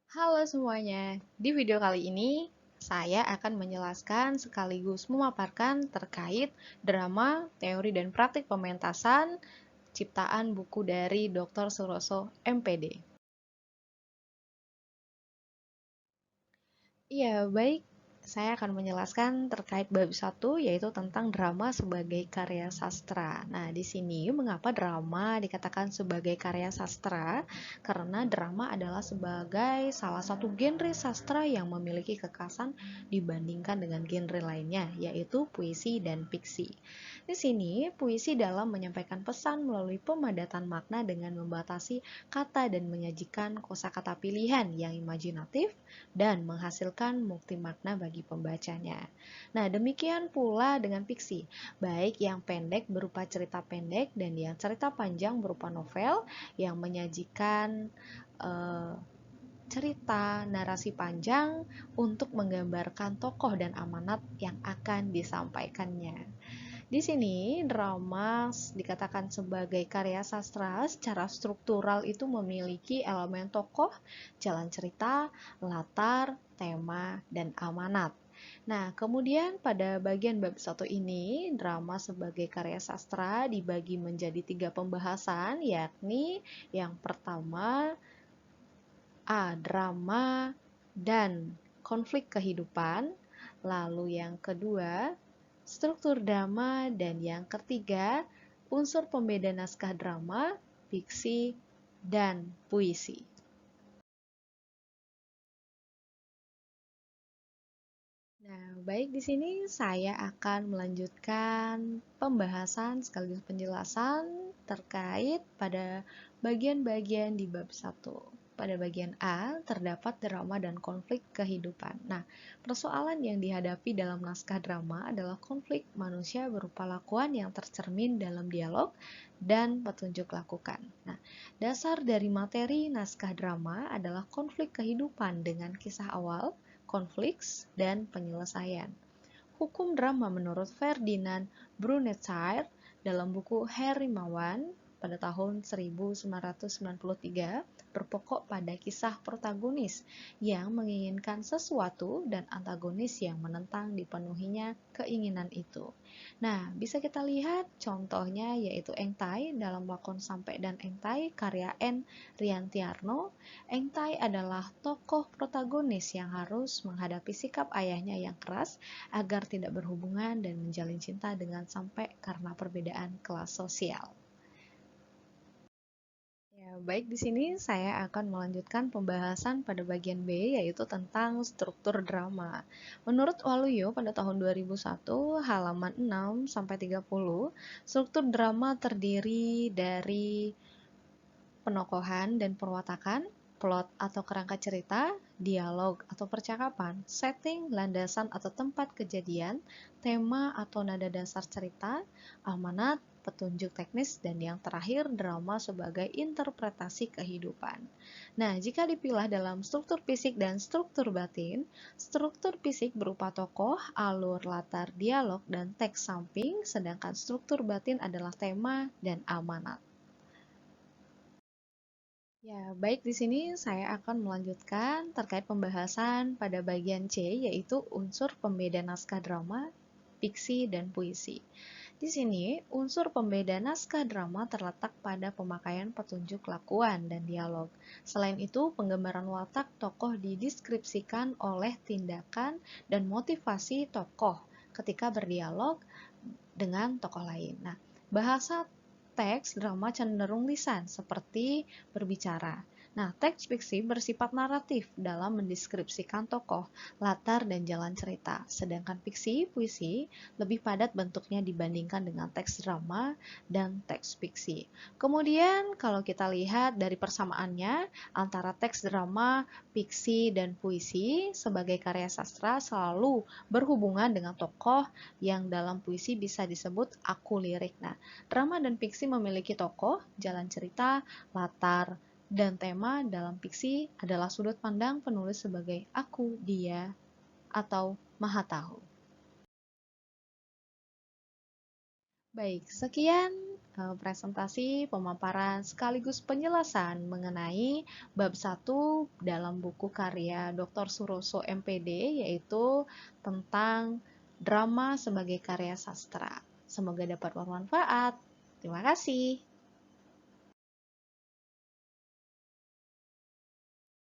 Halo semuanya, di video kali ini saya akan menjelaskan sekaligus memaparkan terkait drama, teori dan praktik pementasan ciptaan buku dari Dr. Suroso MPD. Iya, baik. Saya akan menjelaskan terkait bab satu, yaitu tentang drama sebagai karya sastra. Nah, di sini mengapa drama dikatakan sebagai karya sastra? Karena drama adalah sebagai salah satu genre sastra yang memiliki kekhasan dibandingkan dengan genre lainnya, yaitu puisi dan fiksi. Di sini, puisi dalam menyampaikan pesan melalui pemadatan makna dengan membatasi kata dan menyajikan kosakata pilihan yang imajinatif dan menghasilkan multi makna bagi pembacanya. Nah, demikian pula dengan fiksi, baik yang pendek berupa cerita pendek dan yang cerita panjang berupa novel yang menyajikan eh, cerita narasi panjang untuk menggambarkan tokoh dan amanat yang akan disampaikannya. Di sini, drama dikatakan sebagai karya sastra secara struktural itu memiliki elemen tokoh, jalan cerita, latar, tema, dan amanat. Nah, kemudian pada bagian bab satu ini, drama sebagai karya sastra dibagi menjadi 3 pembahasan, yakni yang pertama, drama dan konflik kehidupan. Lalu yang kedua, struktur drama. Dan yang ketiga, unsur pembeda naskah drama, fiksi, dan puisi. Nah, baik di sini saya akan melanjutkan pembahasan sekaligus penjelasan terkait pada bagian-bagian di bab satu. Pada bagian A, terdapat drama dan konflik kehidupan. Nah, persoalan yang dihadapi dalam naskah drama adalah konflik manusia berupa lakuan yang tercermin dalam dialog dan petunjuk lakukan. Nah, dasar dari materi naskah drama adalah konflik kehidupan dengan kisah awal, konflik, dan penyelesaian. Hukum drama menurut Ferdinand Brunetière dalam buku Herimawan pada tahun 1993 berpokok pada kisah protagonis yang menginginkan sesuatu dan antagonis yang menentang dipenuhinya keinginan itu. Nah, bisa kita lihat contohnya yaitu Engtai dalam lakon Sampai dan Engtai karya N. Riantiarno. Engtai adalah tokoh protagonis yang harus menghadapi sikap ayahnya yang keras agar tidak berhubungan dan menjalin cinta dengan Sampai karena perbedaan kelas sosial. Ya, baik di sini saya akan melanjutkan pembahasan pada bagian B yaitu tentang struktur drama. Menurut Waluyo pada tahun 2001 halaman 6 sampai 30, struktur drama terdiri dari penokohan dan perwatakan, plot atau kerangka cerita, dialog atau percakapan, setting, landasan atau tempat kejadian, tema atau nada dasar cerita, amanat, petunjuk teknis, dan yang terakhir drama sebagai interpretasi kehidupan. Nah, jika dipilah dalam struktur fisik dan struktur batin, struktur fisik berupa tokoh, alur, latar, dialog, dan teks samping, sedangkan struktur batin adalah tema dan amanat. Ya, baik di sini saya akan melanjutkan terkait pembahasan pada bagian C, yaitu unsur pembeda naskah drama, fiksi, dan puisi. Di sini, unsur pembeda naskah drama terletak pada pemakaian petunjuk lakuan dan dialog. Selain itu, penggambaran watak tokoh dideskripsikan oleh tindakan dan motivasi tokoh ketika berdialog dengan tokoh lain. Nah, bahasa teks drama cenderung lisan, seperti berbicara. Nah, teks fiksi bersifat naratif dalam mendeskripsikan tokoh, latar, dan jalan cerita. Sedangkan fiksi, puisi, lebih padat bentuknya dibandingkan dengan teks drama dan teks fiksi. Kemudian, kalau kita lihat dari persamaannya antara teks drama, fiksi, dan puisi sebagai karya sastra selalu berhubungan dengan tokoh yang dalam puisi bisa disebut aku lirik. Nah, drama dan fiksi memiliki tokoh, jalan cerita, latar, dan tema. Dalam fiksi adalah sudut pandang penulis sebagai aku, dia, atau maha tahu. Baik, sekian presentasi, pemaparan, sekaligus penjelasan mengenai bab 1 dalam buku karya Dr. Suroso MPD, yaitu tentang drama sebagai karya sastra. Semoga dapat bermanfaat. Terima kasih.